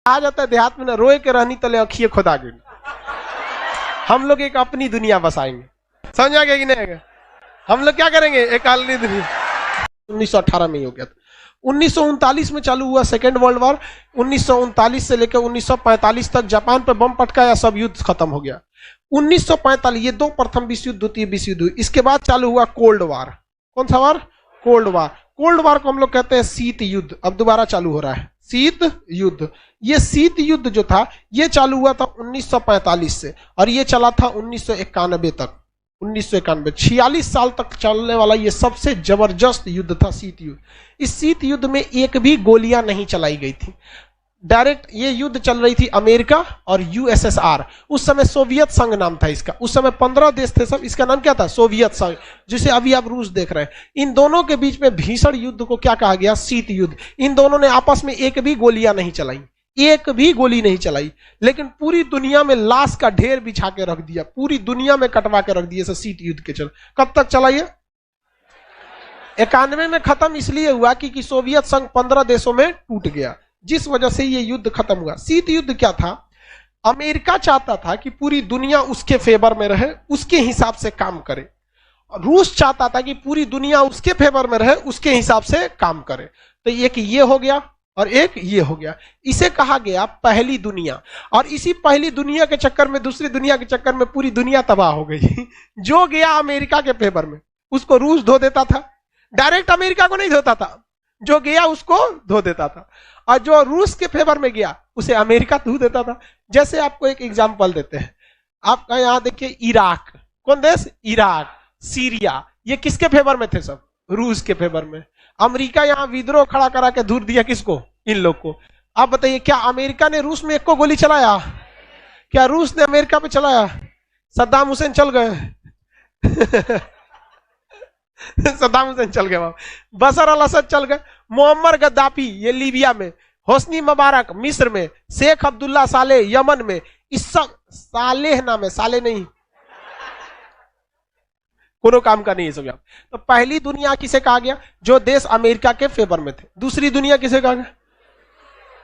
आ जाता है देहात में ना, रोए के रहनी तले अखिए खुदा गई। हम लोग एक अपनी दुनिया बसाएंगे, समझ आ गया कि नहीं? हम लोग क्या करेंगे, एक अलग दुनिया। 1918 में ही हो गया था। 1939 में चालू हुआ सेकेंड वर्ल्ड वॉर। 1939 से लेकर 1945 तक जापान पर बम पटकाया, सब युद्ध खत्म हो गया। 1945 ये दो प्रथम विश्व युद्ध, द्वितीय विश्व युद्ध। इसके बाद चालू हुआ कोल्ड वार। कौन सा वार? Cold war. कोल्ड वार को हम लोग कहते हैं शीत युद्ध। अब दोबारा चालू हो रहा है शीत युद्ध। ये शीत युद्ध जो था ये चालू हुआ था 1945 से और ये चला था 1991 तक। 1991 46 साल तक चलने वाला ये सबसे जबरदस्त युद्ध था शीत युद्ध। इस शीत युद्ध में एक भी गोलियां नहीं चलाई गई थी। डायरेक्ट ये युद्ध चल रही थी अमेरिका और यूएसएसआर। उस समय सोवियत संघ नाम था इसका। उस समय 15 देश थे सब। इसका नाम क्या था? सोवियत संघ, जिसे अभी आप रूस देख रहे हैं। इन दोनों के बीच में भीषण युद्ध को क्या कहा गया? शीत युद्ध। इन दोनों ने आपस में एक भी गोलियां नहीं चलाई, एक भी गोली नहीं चलाई, लेकिन पूरी दुनिया में लाश का ढेर बिछा के रख दिया, पूरी दुनिया में कटवा के रख दिया शीत युद्ध के चल। कब तक चला ये? 91 में खत्म इसलिए हुआ कि सोवियत संघ 15 देशों में टूट गया, जिस वजह से ये युद्ध खत्म हुआ। शीत युद्ध क्या था? अमेरिका चाहता था कि पूरी दुनिया उसके फेवर में रहे, उसके हिसाब से काम करे। रूस चाहता था कि पूरी दुनिया उसके फेवर में रहे, उसके हिसाब से काम करे। तो एक ये हो गया और एक ये हो गया। इसे कहा गया पहली दुनिया। और इसी पहली दुनिया के चक्कर में, दूसरी दुनिया के चक्कर में पूरी दुनिया तबाह हो गई। जो गया अमेरिका के फेवर में उसको रूस धो देता था, डायरेक्ट अमेरिका को नहीं धोता था। जो गया उसको धो देता था, और जो रूस के फेवर में गया उसे अमेरिका धो देता था। जैसे आपको एक एग्जांपल देते हैं, आपका यहां देखिए इराक, कौन देश? इराक, सीरिया, ये किसके फेवर में थे? सब रूस के फेवर में। अमेरिका यहां विद्रोह खड़ा करा के दूर दिया किसको? इन लोग को। आप बताइए, क्या अमेरिका ने रूस में एक को गोली चलाया? क्या रूस ने अमेरिका पे चलाया? सद्दाम हुसैन चल गए। सद्दाम हुसैन चल गए, बशर अल असद चल गए, मोहम्मद गद्दाफी ये लीबिया में, होस्नी मुबारक मिस्र में, शेख अब्दुल्ला सालेह यमन में। इस सब सालेह नाम है, साले नहीं, कोनो काम का नहीं है सब। तो पहली दुनिया किसे कहा गया? जो देश अमेरिका के फेवर में थे। दूसरी दुनिया किसे कहा गया?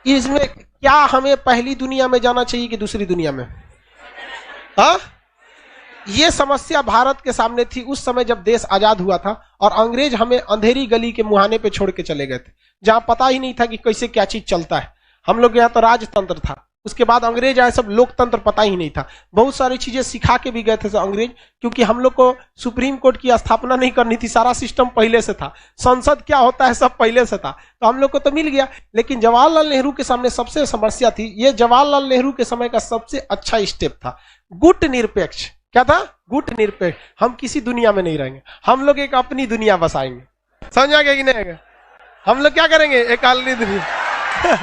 इसमें क्या हमें पहली दुनिया में जाना चाहिए कि दूसरी दुनिया में? हाँ, ये समस्या भारत के सामने थी उस समय जब देश आजाद हुआ था और अंग्रेज हमें अंधेरी गली के मुहाने पे छोड़ के चले गए थे, जहां पता ही नहीं था कि कैसे क्या चीज चलता है। हम लोग यहाँ तो राजतंत्र था, उसके बाद अंग्रेज आए, सब लोकतंत्र पता ही नहीं था। बहुत सारी चीजें सिखा के भी गए थे अंग्रेज, क्योंकि हम लोग को सुप्रीम कोर्ट की स्थापना नहीं करनी थी, सारा सिस्टम पहले से था, संसद क्या होता है सब पहले से था, तो हम लोग को तो मिल गया। लेकिन जवाहरलाल नेहरू के सामने सबसे समस्या थी। ये जवाहरलाल नेहरू के समय का सबसे अच्छा स्टेप था, गुट निरपेक्ष। क्या था? गुट निरपेक्ष। हम किसी दुनिया में नहीं रहेंगे, हम लोग एक अपनी दुनिया बसाएंगे। समझ आ गया कि नहीं? हम लोग क्या करेंगे? एक अलग दुनिया।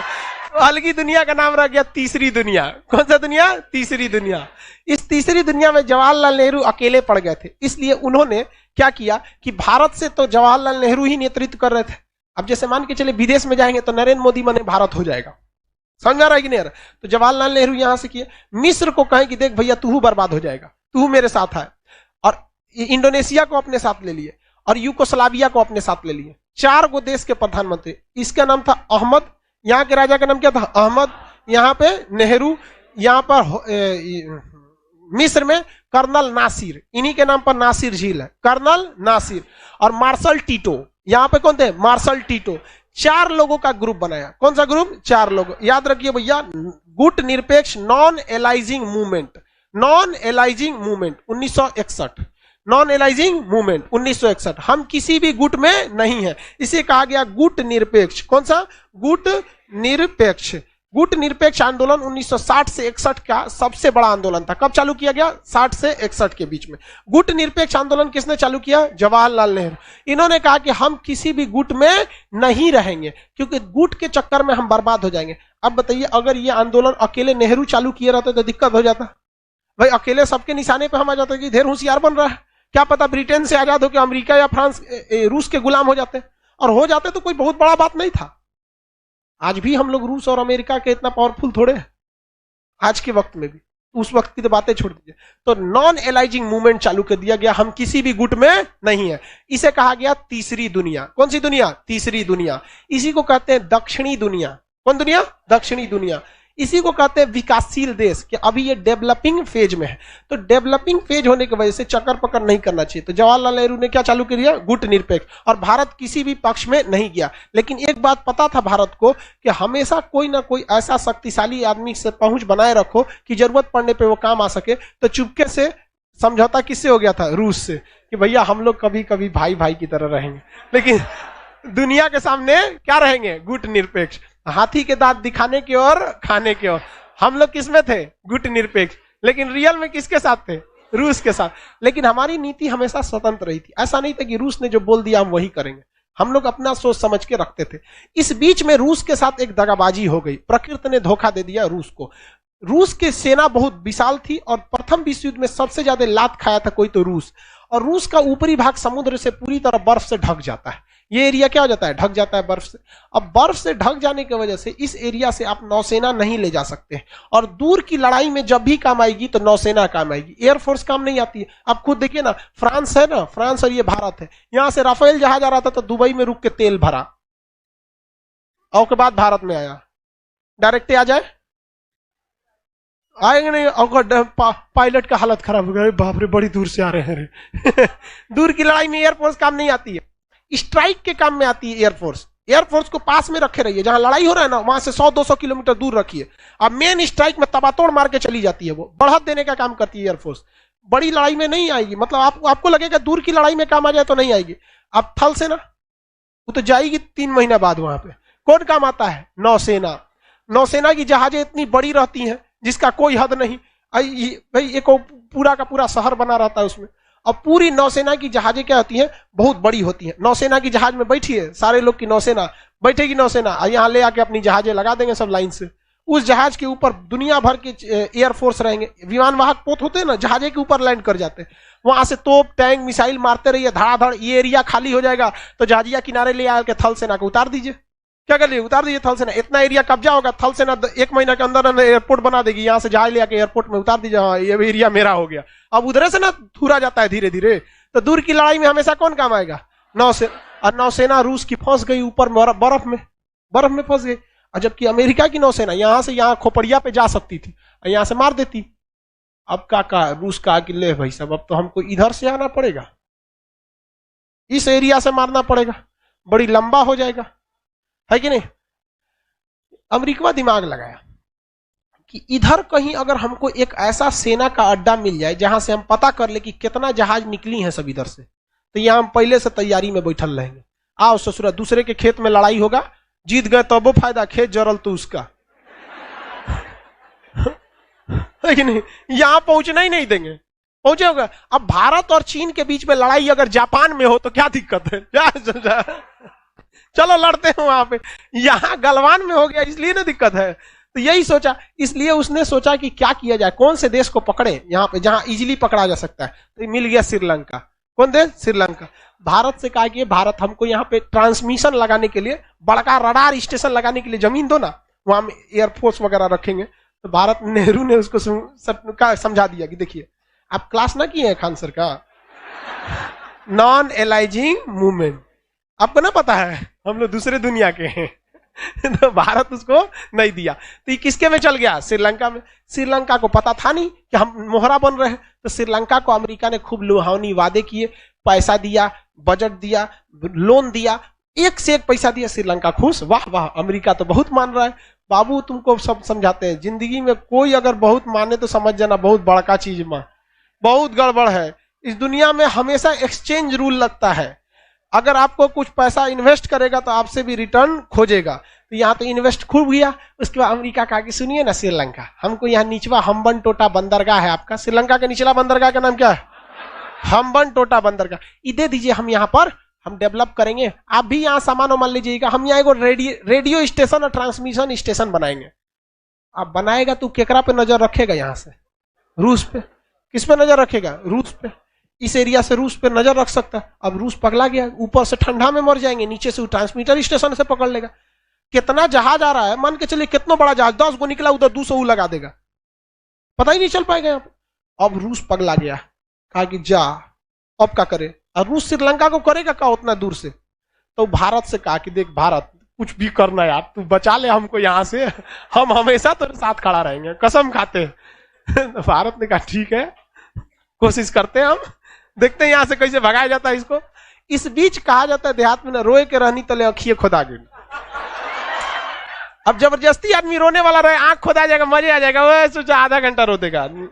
अलगी दुनिया का नाम रह गया तीसरी दुनिया। कौन सा दुनिया? तीसरी दुनिया। इस तीसरी दुनिया में जवाहरलाल नेहरू अकेले पड़ गए थे, इसलिए उन्होंने क्या किया कि भारत से तो जवाहरलाल नेहरू ही नेतृत्व कर रहे थे। अब जैसे मान के चले विदेश में जाएंगे तो नरेंद्र मोदी माने भारत हो जाएगा, समझ आ रहा है कि नहीं? तो जवाहरलाल नेहरू यहां से किए, मिस्र को कहें कि देख भैया तू बर्बाद हो जाएगा, तू मेरे साथ है, और इंडोनेशिया को अपने साथ ले लिए और यूगोस्लाविया को अपने साथ ले लिए। 4 गो देश के प्रधानमंत्री। इसका नाम था अहमद, यहाँ के राजा का नाम क्या था? अहमद। यहाँ पे नेहरू, यहाँ पर मिस्र में कर्नल नासिर, इन्हीं के नाम पर नासिर झील है, कर्नल नासिर। और मार्शल टीटो, यहाँ पे कौन थे? Marshal Tito. 4 लोगों का ग्रुप बनाया। कौन सा ग्रुप? 4 लोग। याद रखिए भैया, गुट निरपेक्ष non aliasing movement, non aliasing movement 1961, non aliasing movement 1961। हम किसी भी गुट में नहीं है, इसे कहा गया गुट निरपेक्ष। कौन सा? गुट निरपेक्ष। गुट निरपेक्ष आंदोलन 1960 से 61 का सबसे बड़ा आंदोलन था। कब चालू किया गया? 60 से 61 के बीच में। गुट निरपेक्ष आंदोलन किसने चालू किया? जवाहरलाल नेहरू। इन्होंने कहा कि हम किसी भी गुट में नहीं रहेंगे, क्योंकि गुट के चक्कर में हम बर्बाद हो जाएंगे। अब बताइए, अगर ये आंदोलन अकेले नेहरू चालू किए रहते तो दिक्कत हो जाता भाई, अकेले सबके निशाने पे हम आ जाते कि ढेर होशियार बन रहा है, क्या पता ब्रिटेन से आजाद होकर अमेरिका या फ्रांस रूस के गुलाम हो जाते, और हो जाते तो कोई बहुत बड़ा बात नहीं था। आज भी हम लोग रूस और अमेरिका के इतना पावरफुल थोड़े हैं आज के वक्त में भी, उस वक्त की तो बातें छोड़ दीजिए। तो नॉन एलाइजिंग मूवमेंट चालू कर दिया गया, हम किसी भी गुट में नहीं है। इसे कहा गया तीसरी दुनिया। कौन सी दुनिया? तीसरी दुनिया। इसी को कहते हैं दक्षिणी दुनिया। कौन दुनिया? दक्षिणी दुनिया। इसी को कहते हैं विकासशील देश, कि अभी ये डेवलपिंग फेज में है। तो डेवलपिंग फेज होने की वजह से चक्कर पकड़ नहीं करना चाहिए। तो जवाहरलाल नेहरू ने क्या चालू किया? गुट निरपेक्ष, और भारत किसी भी पक्ष में नहीं गया। लेकिन एक बात पता था भारत को कि हमेशा कोई ना कोई ऐसा शक्तिशाली आदमी से पहुंच बनाए रखो कि जरूरत पड़ने पर वो काम आ सके। तो चुपके से समझौता किससे हो गया था? रूस से, कि भैया हम लोग कभी कभी भाई भाई की तरह रहेंगे, लेकिन दुनिया के सामने क्या रहेंगे? गुट निरपेक्ष। हाथी के दांत दिखाने की और खाने की ओर। हम लोग किसमें थे? गुट निरपेक्ष। लेकिन रियल में किसके साथ थे? रूस के साथ। लेकिन हमारी नीति हमेशा स्वतंत्र रही थी। ऐसा नहीं था कि रूस ने जो बोल दिया हम वही करेंगे। हम लोग अपना सोच समझ के रखते थे। इस बीच में रूस के साथ एक दगाबाजी हो गई। प्रकृति ने धोखा दे दिया रूस को। रूस की सेना बहुत विशाल थी और प्रथम विश्व युद्ध में सबसे ज्यादा लात खाया था कोई तो रूस। और रूस का ऊपरी भाग समुद्र से पूरी तरह बर्फ से ढक जाता है। ये एरिया क्या हो जाता है? ढक जाता है बर्फ से। अब बर्फ से ढक जाने की वजह से इस एरिया से आप नौसेना नहीं ले जा सकते हैं। और दूर की लड़ाई में जब भी काम आएगी तो नौसेना काम आएगी, एयरफोर्स काम नहीं आती है। आप खुद देखिए ना, फ्रांस है ना, फ्रांस और ये भारत है, यहां से राफेल जहाज आ रहा था तो दुबई में रुक के तेल भरा, और के बाद भारत में आया। डायरेक्ट आ जाए? आएंगे नहीं। और पायलट का हालत खराब हो गया, बाप रे बड़ी दूर से आ रहे हैं। दूर की लड़ाई में एयरफोर्स काम नहीं आती है, स्ट्राइक के काम में आती है एयरफोर्स। एयरफोर्स को पास में रखे रहिए, जहां लड़ाई हो रहा है ना वहां से 100-200 किलोमीटर दूर रखिए। अब मेन स्ट्राइक में तबातोड़ मार के चली जाती है, वो बढ़त देने का काम करती है एयरफोर्स। बड़ी लड़ाई में नहीं आएगी, मतलब आपको लगेगा दूर की लड़ाई में काम आ जाए तो नहीं आएगी। अब थल सेना वो तो जाएगी 3 महीना बाद। वहां पे कौन काम आता है? नौसेना। नौसेना की जहाजें इतनी बड़ी रहती हैं जिसका कोई हद नहीं। भाई एक पूरा का पूरा शहर बना रहता है उसमें। अब पूरी नौसेना की जहाजें क्या होती हैं? बहुत बड़ी होती हैं। नौसेना की जहाज में बैठिए, सारे लोग की नौसेना बैठेगी, नौसेना यहाँ ले आके अपनी जहाजें लगा देंगे सब लाइन से। उस जहाज के ऊपर दुनिया भर के एयरफोर्स रहेंगे। विमान वाहक पोत होते हैं ना, जहाजे के ऊपर लैंड कर जाते हैं। वहां से तोप टैंक मिसाइल मारते रहिए, धड़ाधड़। ये एरिया खाली हो जाएगा तो जहाजिया किनारे ले आके थल सेना को उतार दीजिए। क्या कर लिए? उतार दीजिए थल सेना। इतना एरिया कब्जा होगा, थल सेना 1 महीना के अंदर एयरपोर्ट बना देगी। यहाँ से जहाज ले आके एयरपोर्ट में उतार दीजिए, हाँ ये एरिया मेरा हो गया। अब उधर से ना थूरा जाता है धीरे धीरे। तो दूर की लड़ाई में हमेशा कौन काम आएगा? नौसेना। और नौसेना रूस की फंस गई ऊपर बर्फ में फंस गई। और जबकि अमेरिका की नौसेना यहां से यहाँ खोपड़िया पे जा सकती थी, यहां से मार देती। अब का रूस का कि ले भाई साहब, अब तो हमको इधर से आना पड़ेगा, इस एरिया से मारना पड़ेगा, बड़ी लंबा हो जाएगा, है कि नहीं? अमेरिका दिमाग लगाया कि इधर कहीं अगर हमको एक ऐसा सेना का अड्डा मिल जाए जहां से हम पता कर ले कि कितना जहाज निकली हैं सब इधर से, तो यहां हम पहले से तैयारी में बैठल रहेंगे। आओ ससुरा, दूसरे के खेत में लड़ाई होगा, जीत गए तो वो फायदा, खेत जरल तो उसका। है कि नहीं? यहां पहुंचना ही नहीं देंगे, पहुंचे होगा। अब भारत और चीन के बीच में लड़ाई अगर जापान में हो तो क्या दिक्कत है? चलो लड़ते हैं वहां पे। यहां गलवान में हो गया इसलिए ना दिक्कत है। तो यही सोचा, इसलिए उसने सोचा कि क्या किया जाए, कौन से देश को पकड़े यहाँ पे जहां इजीली पकड़ा जा सकता है। तो मिल गया श्रीलंका। कौन देश? श्रीलंका। भारत से कहा कि भारत हमको यहाँ पे ट्रांसमिशन लगाने के लिए, बड़का रडार स्टेशन लगाने के लिए जमीन दो ना, वहां में एयरफोर्स वगैरह रखेंगे। तो भारत नेहरू ने उसको समझा दिया कि देखिए, आप क्लास ना किए हैं खान सर का, नॉन एलाइजिंग मूवमेंट, आपको ना पता है, हम लोग दूसरे दुनिया के हैं। तो भारत उसको नहीं दिया। तो ये किसके में चल गया? श्रीलंका में। श्रीलंका को पता था नहीं कि हम मोहरा बन रहे हैं। तो श्रीलंका को अमेरिका ने खूब लुभावनी वादे किए, पैसा दिया, बजट दिया, लोन दिया, एक से एक पैसा दिया। श्रीलंका खुश, वाह वाह, अमेरिका तो बहुत मान रहा है। बाबू तुमको सब समझाते हैं, जिंदगी में कोई अगर बहुत माने तो समझ जाना बहुत बड़का चीज मां, बहुत गड़बड़ है। इस दुनिया में हमेशा एक्सचेंज रूल लगता है। अगर आपको कुछ पैसा इन्वेस्ट करेगा तो आपसे भी रिटर्न खोजेगा। तो यहाँ तो इन्वेस्ट खूब किया। उसके बाद अमेरिका कहा कि सुनिए ना श्रीलंका, हमको यहाँ निचवा हम्बन टोटा बंदरगाह है आपका, श्रीलंका के निचला बंदरगाह का नाम क्या है? हम्बन टोटा बंदरगाह। ये दे दीजिए, हम यहाँ पर हम डेवलप करेंगे, आप भी यहाँ सामान मान लीजिएगा। हम यहाँ एगो रेडियो स्टेशन और ट्रांसमिशन स्टेशन बनाएंगे। आप बनाएगा तो केकरा पे नजर रखेगा? यहाँ से रूस पे। किस पे नजर रखेगा? रूस पे। इस एरिया से रूस पे नजर रख सकता है। अब रूस पगला गया, ऊपर से ठंडा में मर जाएंगे, नीचे से ट्रांसमीटर स्टेशन से पकड़ लेगा। कितना जहाज आ रहा है, मान के चलिए कितना बड़ा जहाज, 10 गो निकला, उधर 200 लगा देगा, पता ही नहीं चल पाएगा यहाँ पे। अब रूस पगला गया, कहा कि जा अब क्या करे। और रूस श्रीलंका को करेगा क्या उतना दूर से? तो भारत से कहा कि देख भारत, कुछ भी करना यार, तू बचा ले हमको यहां से, हम हमेशा तेरे साथ खड़ा रहेंगे, कसम खाते हैं। भारत ने कहा ठीक है, कोशिश करते हैं, हम देखते हैं यहां से कैसे भगाया जाता है इसको। इस बीच कहा जाता है देहात में ना, रोए के रहनी तले अखिए खुदा गिर। अब जबरदस्ती आदमी रोने वाला रहे, आंख खुदा जाएगा, मजे आ जाएगा, वो सोचा आधा घंटा रो देगा आदमी,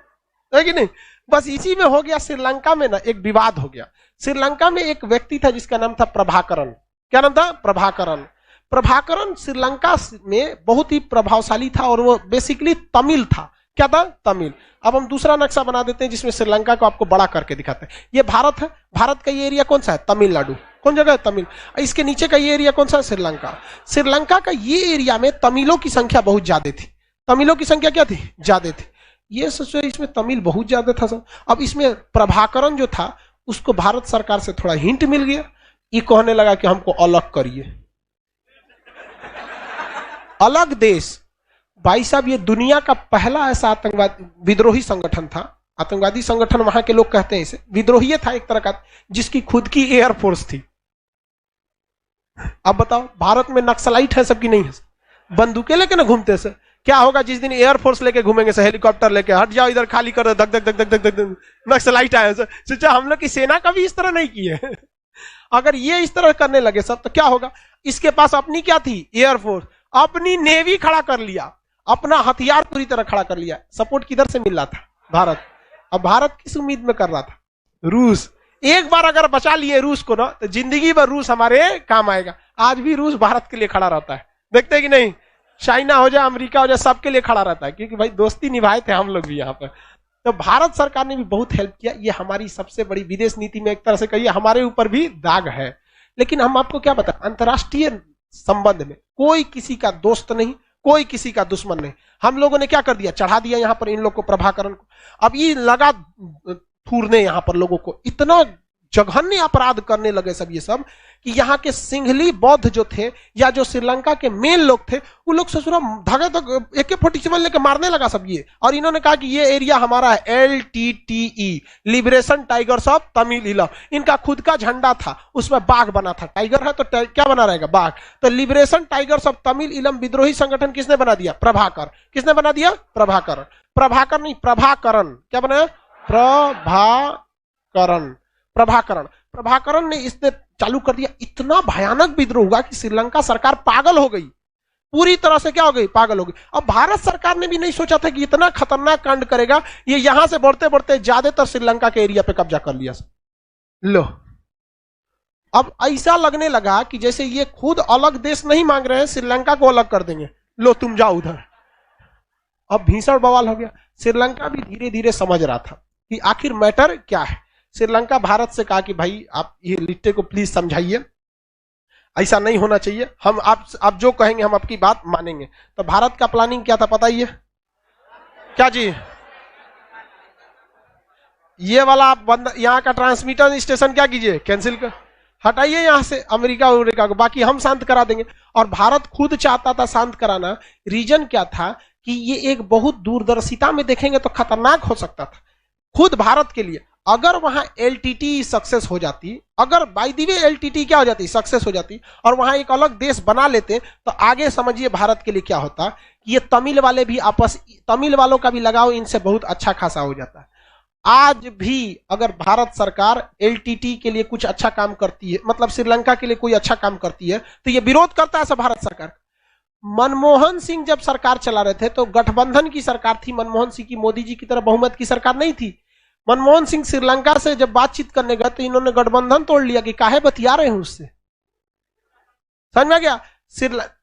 है कि नहीं। बस इसी में हो गया। श्रीलंका में ना एक विवाद हो गया। श्रीलंका में एक व्यक्ति था जिसका नाम था प्रभाकरण। क्या नाम था? प्रभाकरण। प्रभाकरण श्रीलंका में बहुत ही प्रभावशाली था और वो बेसिकली तमिल था। क्या था? तमिल। अब हम दूसरा नक्शा बना देते हैं जिसमें श्रीलंका को आपको बड़ा करके दिखाते हैं। ये भारत है, भारत का ये एरिया कौन सा है? तमिलनाडु। कौन जगह है? तमिल। इसके नीचे का ये एरिया कौन सा है? श्रीलंका। श्रीलंका का ये एरिया में तमिलों की संख्या बहुत ज्यादा थी। तमिलों की संख्या क्या थी? ज्यादा थी। ये सोचो इसमें तमिल बहुत ज्यादा था सब। अब इसमें प्रभाकरण जो था उसको भारत सरकार से थोड़ा हिंट मिल गया। ये कहने लगा कि हमको अलग करिए, अलग देश। भाई साहब, ये दुनिया का पहला ऐसा आतंकवाद विद्रोही संगठन था। आतंकवादी संगठन वहां के लोग कहते हैं इसे, विद्रोही था एक तरह का, जिसकी खुद की एयरफोर्स थी। अब बताओ, भारत में नक्सलाइट है सबकी? नहीं है। बंदूकें लेके ना घूमते से क्या होगा? जिस दिन एयरफोर्स लेके घूमेंगे से, हेलीकॉप्टर लेके, हट जाओ इधर, खाली कर दो, धक धक धक धक धक धक, नक्सलाइट आए। सोचा हम लोग की सेना कभी इस तरह नहीं की है। अगर ये इस तरह करने लगे सब तो क्या होगा? इसके पास अपनी क्या थी? एयरफोर्स। अपनी नेवी खड़ा कर लिया, अपना हथियार पूरी तरह खड़ा कर लिया। सपोर्ट किधर से मिल रहा था? भारत। अब भारत किस उम्मीद में कर रहा था? रूस। एक बार अगर बचा लिए रूस को ना, तो जिंदगी भर रूस हमारे काम आएगा। आज भी रूस भारत के लिए खड़ा रहता है, देखते हैं कि नहीं? चाइना हो जाए, अमेरिका हो जाए, सबके लिए खड़ा रहता है, क्योंकि भाई दोस्ती निभाए थे हम लोग भी यहाँ पर। तो भारत सरकार ने भी बहुत हेल्प किया। ये हमारी सबसे बड़ी विदेश नीति में एक तरह से कहिए हमारे ऊपर भी दाग है। लेकिन हम आपको क्या बताएं, अंतर्राष्ट्रीय संबंध में कोई किसी का दोस्त नहीं, कोई किसी का दुश्मन नहीं। हम लोगों ने क्या कर दिया? चढ़ा दिया यहाँ पर इन लोग को, प्रभाकरण को। अब ये लगा थूरने यहाँ पर लोगों को, इतना जघन्य अपराध करने लगे सब ये सब, कि यहाँ के सिंघली बौद्ध जो थे या जो श्रीलंका के मेन लोग थे, वो लोग ससुरा धागे तक AK-47 लेके मारने लगा सब ये। और इन्होंने कहा कि ये एरिया हमारा है, LTTE, liberation tigers of Tamil इलम। इनका खुद का झंडा था, उसमें बाघ बना था। टाइगर है तो क्या बना रहेगा? बाघ। तो लिबरेशन टाइगर्स ऑफ तमिल इलम विद्रोही संगठन किसने बना दिया? प्रभाकर। किसने बना दिया? प्रभाकरण। प्रभाकर नहीं, प्रभाकरण। क्या बनाया? प्रभाकरण। प्रभाकरण। प्रभाकरण ने इसने चालू कर दिया। इतना भयानक विद्रोह हुआ कि श्रीलंका सरकार पागल हो गई, पूरी तरह से क्या हो गई? पागल हो गई। अब भारत सरकार ने भी नहीं सोचा था कि इतना खतरनाक कांड करेगा। ये यहां से बढ़ते बढ़ते ज्यादातर श्रीलंका के एरिया पे कब्जा कर लिया। लो, अब ऐसा लगने लगा कि जैसे ये खुद अलग देश नहीं मांग रहे हैं, श्रीलंका को अलग कर देंगे, लो तुम जाओ उधर। अब भीषण बवाल हो गया। श्रीलंका भी धीरे धीरे समझ रहा था कि आखिर मैटर क्या है। श्रीलंका भारत से कहा कि भाई आप ये लिट्टे को प्लीज समझाइए, ऐसा नहीं होना चाहिए, हम आप जो कहेंगे हम आपकी बात मानेंगे। तो भारत का प्लानिंग क्या था पता ही है? क्या जी? ये वाला आप बंद, यहाँ का ट्रांसमीटर स्टेशन क्या कीजिए? कैंसिल कर, हटाइए यहाँ से अमेरिका को, बाकी हम शांत करा देंगे। और भारत खुद चाहता था शांत कराना। रीजन क्या था कि ये एक बहुत दूरदर्शिता में देखेंगे तो खतरनाक हो सकता था खुद भारत के लिए। अगर वहां LTT सक्सेस हो जाती, अगर बाय द वे LTT क्या हो जाती? सक्सेस हो जाती, और वहां एक अलग देश बना लेते, तो आगे समझिए भारत के लिए क्या होता कि ये तमिल वाले भी तमिल वालों का भी लगाव इनसे बहुत अच्छा खासा हो जाता है। आज भी अगर भारत सरकार LTT के लिए कुछ अच्छा काम करती है, मतलब श्रीलंका के लिए कोई अच्छा काम करती है, तो ये विरोध करता है सब भारत सरकार। मनमोहन सिंह जब सरकार चला रहे थे तो गठबंधन की सरकार थी, मनमोहन सिंह की, मोदी जी की तरह बहुमत की सरकार नहीं थी। मनमोहन सिंह श्रीलंका से जब बातचीत करने गए तो इन्होंने गठबंधन तोड़ लिया कि काहे बतिया रहे हैं उससे। समझ में आ गया?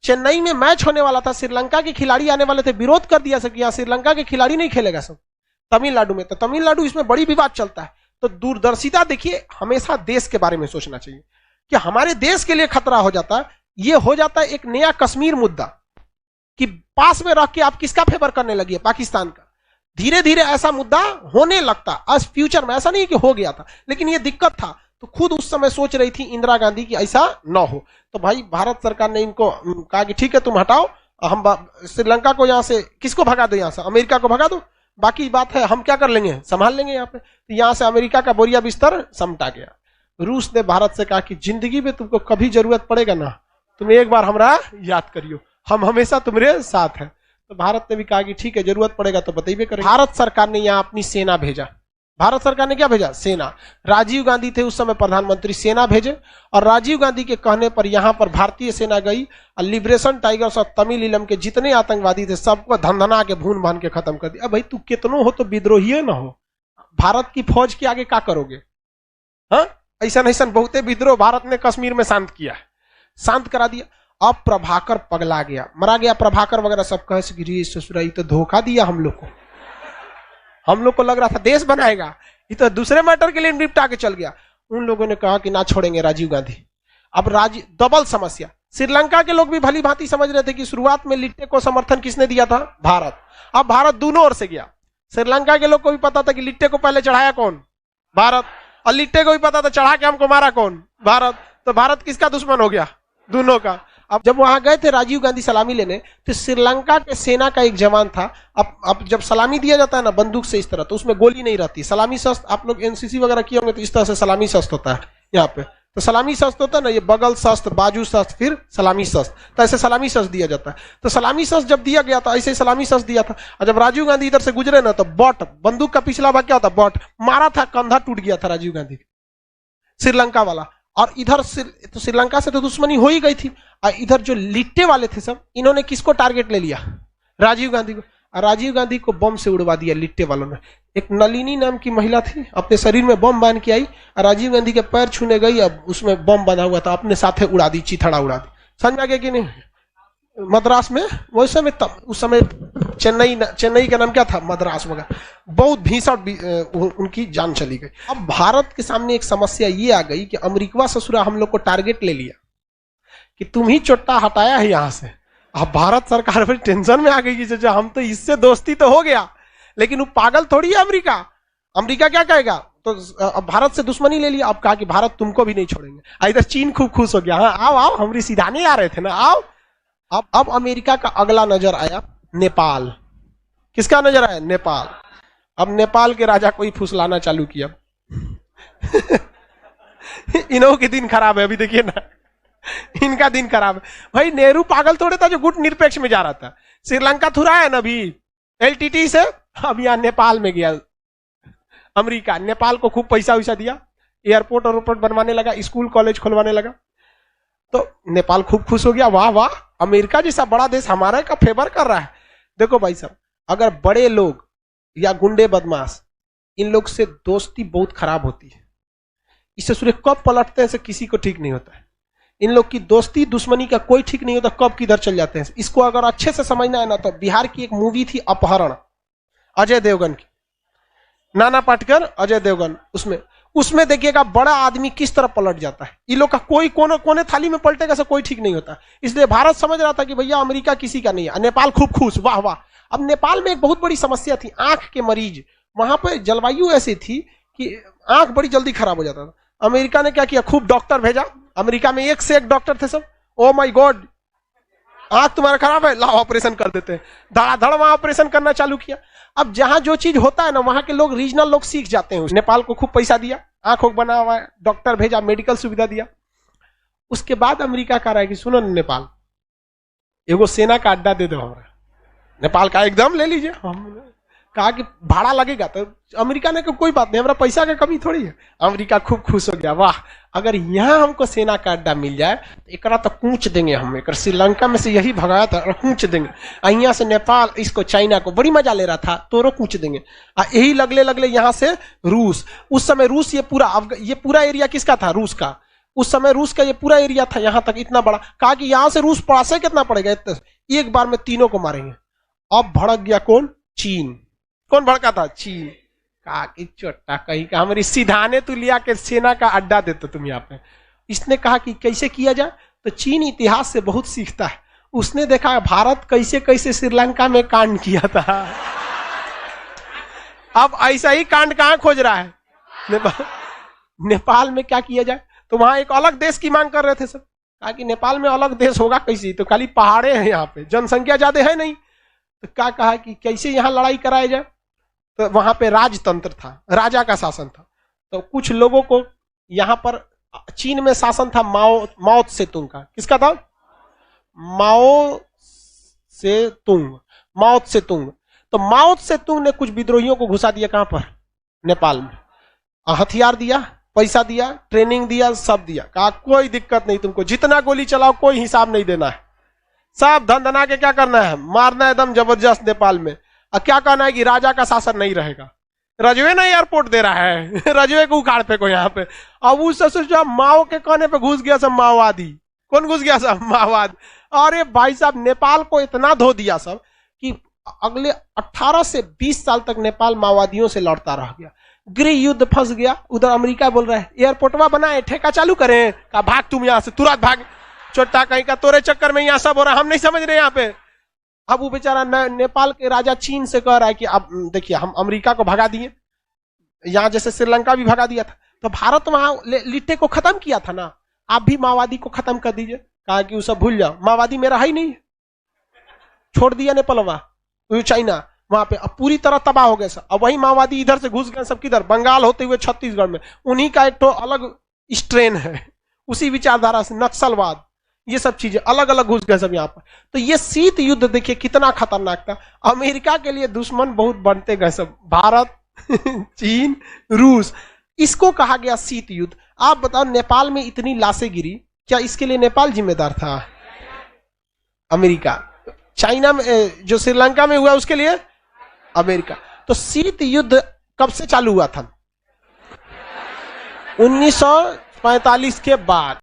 चेन्नई में मैच होने वाला था, श्रीलंका के खिलाड़ी आने वाले थे, विरोध कर दिया कि यहाँ श्रीलंका के खिलाड़ी नहीं खेलेगा सब तमिलनाडु में। तो तमिलनाडु इसमें बड़ी विवाद चलता है। तो दूरदर्शिता देखिए, हमेशा देश के बारे में सोचना चाहिए कि हमारे देश के लिए खतरा हो जाता है। ये हो जाता है एक नया कश्मीर मुद्दा कि पास में रह के आप किसका फेवर करने लगी? पाकिस्तान का। धीरे धीरे ऐसा मुद्दा होने लगता। आज फ्यूचर में ऐसा नहीं कि हो गया था, लेकिन ये दिक्कत था। तो खुद उस समय सोच रही थी इंदिरा गांधी की ऐसा ना हो। तो भाई भारत सरकार ने इनको कहा कि ठीक है तुम हटाओ, हम श्रीलंका को यहाँ से, किसको भगा दो? यहाँ से अमेरिका को भगा दो, बाकी बात है हम क्या कर लेंगे, संभाल लेंगे यहाँ पे। तो यहाँ से अमेरिका का बोरिया बिस्तर समटा गया। रूस ने भारत से कहा कि जिंदगी में तुमको कभी जरूरत पड़ेगा ना तुम एक बार हमरा याद करियो, हम हमेशा तुम्हारे साथ हैं। तो भारत ने भी कहा कि ठीक है, जरूरत पड़ेगा तो बताइए करेंगे। भारत सरकार ने यहाँ अपनी सेना भेजा। भारत सरकार ने क्या भेजा? सेना। राजीव गांधी थे उस समय प्रधानमंत्री, सेना भेजे, और राजीव गांधी के कहने पर यहाँ पर भारतीय सेना गई और लिबरेशन टाइगर्स और तमिल इलम के जितने आतंकवादी थे सबको धंधना के भून भान के खत्म कर दिया। अब भाई तू कितनों हो तो विद्रोही ना हो, भारत की फौज के आगे क्या करोगे? हाँ, ऐसा ऐसा बहुते विद्रोह भारत ने कश्मीर में शांत किया है, शांत करा दिया। अब प्रभाकर पगला गया, मरा गया प्रभाकर वगैरह सब कहे कि ससुराई तो धोखा दिया हम लोग को लग रहा था देश बनाएगा, ये तो दूसरे मैटर के लिए निपटा के चल गया। उन लोगों ने कहा कि ना छोड़ेंगे राजीव गांधी। अब डबल समस्या। श्रीलंका के लोग भी भली भांति समझ रहे थे कि शुरुआत में लिट्टे को समर्थन किसने दिया था? भारत। अब भारत दोनों ओर से गया। श्रीलंका के लोग को भी पता था कि लिट्टे को पहले चढ़ाया कौन? भारत। और लिट्टे को भी पता था चढ़ा के हमको मारा कौन? भारत। तो भारत किसका दुश्मन हो गया? दोनों का। अब जब वहां गए थे राजीव गांधी सलामी लेने, तो श्रीलंका के सेना का एक जवान था। अब जब सलामी दिया जाता है ना बंदूक से इस तरह, तो उसमें गोली नहीं रहती। सलामी शस्त्र आप लोग एनसीसी वगैरह किए होंगे तो इस तरह से सलामी शस्त्र होता है यहाँ पे। तो सलामी शस्त्र होता है ना, ये बगल शस्त्र, बाजू शस्त्र, फिर सलामी शस्त्र, तो ऐसे सलामी शस्त्र दिया जाता है। तो सलामी शस्त्र जब दिया गया था ऐसे सलामी शस्त्र दिया था। और जब राजीव गांधी इधर से गुजरे ना, तो बट बंदूक का पिछला भाग क्या होता? बट मारा था, कंधा टूट गया था राजीव गांधी, श्रीलंका वाला। और इधर तो श्रीलंका से तो दुश्मनी हो ही गई थी, और इधर जो लिट्टे वाले थे सब, इन्होंने किसको टारगेट ले लिया? राजीव गांधी को। और राजीव गांधी को बम से उड़वा दिया लिट्टे वालों ने। एक नलिनी नाम की महिला थी, अपने शरीर में बम बांध के आई और राजीव गांधी के पैर छूने गई, अब उसमें बम बंधा हुआ था, अपने साथे उड़ा दी, चिथड़ा उड़ा दी। समझ आ गया कि नहीं? मद्रास में उस समय चेन्नई का नाम क्या था? मद्रास वगैरह। बहुत भीषण उनकी जान चली गई। अब भारत के सामने एक समस्या ये आ गई कि अमेरिका ससुरा हम लोग को टारगेट ले लिया कि तुम ही चोट्टा हटाया है यहां से। अब भारत सरकार फिर टेंशन में आ गई कि हम तो इससे दोस्ती तो हो गया, लेकिन वो पागल थोड़ी है अमेरिका। अमेरिका क्या कहेगा? तो अब भारत से दुश्मनी ले लिया। अब कहा कि भारत तुमको भी नहीं छोड़ेंगे। इधर चीन खूब खुश हो गया, हाँ आओ आओ, हमारी सीधाने आ रहे थे ना, आओ। अब अमेरिका का अगला नजर आया नेपाल। किसका नजर आया? नेपाल। अब नेपाल के राजा को ही फुसलाना चालू किया। इन्हों के दिन खराब है, अभी देखिए ना, इनका दिन खराब है। भाई नेहरू पागल थोड़े था जो गुट निरपेक्ष में जा रहा था। श्रीलंका थुरा है ना अभी एलटीटी से, अब यहाँ नेपाल में गया अमेरिका। नेपाल को खूब पैसा वैसा दिया, एयरपोर्ट और बनवाने लगा, स्कूल कॉलेज खुलवाने लगा। तो नेपाल खूब खुश हो गया, वाह वाह, अमेरिका जैसा बड़ा देश हमारा का फेवर कर रहा है। देखो भाई साहब, अगर बड़े लोग या गुंडे बदमाश, इन लोग से दोस्ती बहुत खराब होती है। इससे सूर्य कब पलटते हैं से किसी को ठीक नहीं होता है। इन लोग की दोस्ती दुश्मनी का कोई ठीक नहीं होता, कब किधर चल जाते हैं। इसको अगर अच्छे से समझना है ना, तो बिहार की एक मूवी थी अपहरण, अजय देवगन की, नाना पाटेकर, अजय देवगन, उसमें देखिएगा बड़ा आदमी किस तरह पलट जाता है। इन लोग का कोई कोने थाली में पलटेगा से कोई ठीक नहीं होता। इसलिए भारत समझ रहा था कि भैया अमेरिका किसी का नहीं है। नेपाल खूब खुश, वाह वाह। अब नेपाल में एक बहुत बड़ी समस्या थी, आंख के मरीज। वहां पर जलवायु ऐसी थी कि आंख बड़ी जल्दी खराब हो जाता था। अमेरिका ने क्या किया? खूब डॉक्टर भेजा। अमेरिका में एक से एक डॉक्टर थे सब। ओ माय गॉड, आंख तुम्हारा खराब है, लाओ ऑपरेशन कर देते हैं। धड़ाधड़ वहां ऑपरेशन करना चालू किया। अब जहां जो चीज होता है ना, वहां के लोग, रीजनल लोग सीख जाते हैं। नेपाल को खूब पैसा दिया, आंखों बना हुआ है, डॉक्टर भेजा, मेडिकल सुविधा दिया। उसके बाद अमेरिका कह रहा है कि सुनो नेपाल, एगो सेना का अड्डा दे दो हमारा। नेपाल का एकदम ले लीजिए। हम कहा कि भाड़ा लगेगा, तो अमेरिका ने कहा कोई बात नहीं, हमारा पैसा का कमी थोड़ी है। अमेरिका खूब खुश हो गया, वाह, अगर यहाँ हमको सेना का अड्डा मिल जाए तो एक तो कूच देंगे हम। एक श्रीलंका में से यही भगाया था, कूच देंगे। यहाँ से नेपाल इसको, चाइना को बड़ी मजा ले रहा था, तोरो कूच देंगे। यही लगले यहाँ से रूस। उस समय रूस ये पूरा एरिया किसका था? रूस का। उस समय रूस का ये पूरा एरिया था, यहाँ तक इतना बड़ा। कहा कि यहाँ से रूस पड़ासे कितना पड़ेगा, एक बार में तीनों को मारेंगे। अब भड़क गया कौन? चीन। कौन भड़का था? चीन। कहा कि चोट्टा कहीं का, हमारी सीधाने तू लिया के सेना का अड्डा देते तुम यहाँ पे। इसने कहा कि कैसे किया जाए, तो चीन इतिहास से बहुत सीखता है। उसने देखा भारत कैसे कैसे श्रीलंका में कांड किया था। अब ऐसा ही कांड कहां खोज रहा है? नेपाल में क्या किया जाए? तो वहां एक अलग देश की मांग कर रहे थे सब। कहा कि नेपाल में अलग देश होगा कैसे, तो खाली पहाड़े हैं यहाँ पे, जनसंख्या ज्यादा है नहीं। तो क्या कहा कि कैसे यहाँ लड़ाई कराया जाए? तो वहां पे राजतंत्र था, राजा का शासन था। तो कुछ लोगों को यहाँ पर, चीन में शासन था माओ त्से तुंग का। किसका था? माओ से तुंग, माओ से तुंग। तो माओ से तुंग ने कुछ विद्रोहियों को घुसा दिया कहां पर, नेपाल में। हथियार दिया, पैसा दिया, ट्रेनिंग दिया, सब दिया। कहा कोई दिक्कत नहीं, तुमको जितना गोली चलाओ कोई हिसाब नहीं देना है, सब धन धना के क्या करना है, मारना है एकदम जबरदस्त नेपाल में। और क्या कहना है कि राजा का शासन नहीं रहेगा। रजवे ना एयरपोर्ट दे रहा है रजवे को उखाड़ फेंको यहाँ पे। अब उस जो माओ के कहने पे घुस गया सब माओवादी। कौन घुस गया सब, माओवादी। अरे भाई साहब नेपाल को इतना धो दिया सब कि अगले 18 से 20 साल तक नेपाल माओवादियों से लड़ता रह गया। गृह युद्ध फंस गया। उधर अमेरिका बोल रहा है एयरपोर्टवा बनाए, ठेका चालू करें। का भाग तुम यहाँ से, तुरंत भाग, छोटा कहीं का तोरे चक्कर में यहाँ सब हो रहा, हम नहीं समझ रहे यहाँ पे। अब वो बेचारा नेपाल के राजा चीन से कह रहा है कि अब देखिए हम अमेरिका को भगा दिए, यहाँ जैसे श्रीलंका भी भगा दिया था, तो भारत वहां लिट्टे को खत्म किया था ना, आप भी माओवादी को खत्म कर दीजिए। कहा कि वो सब भूल जाओ, माओवादी मेरा है ही नहीं, छोड़ दिया नेपालवा, चाइना वहां पे। अब पूरी तरह तबाह हो गए सब। अब वही माओवादी इधर से घुस गए सब किधर, बंगाल होते हुए छत्तीसगढ़ में। उन्हीं का एक तो अलग स्ट्रेन है, उसी विचारधारा से नक्सलवाद, ये सब चीजें अलग अलग घुस गए सब यहाँ पर। तो ये शीत युद्ध देखिए कितना खतरनाक था। अमेरिका के लिए दुश्मन बहुत बनते गए सब, भारत चीन, रूस, इसको कहा गया शीत युद्ध। आप बताओ नेपाल में इतनी लाशें गिरी, क्या इसके लिए नेपाल जिम्मेदार था? अमेरिका। चाइना में जो श्रीलंका में हुआ उसके लिए अमेरिका। तो शीत युद्ध कब से चालू हुआ था? 1945 के बाद।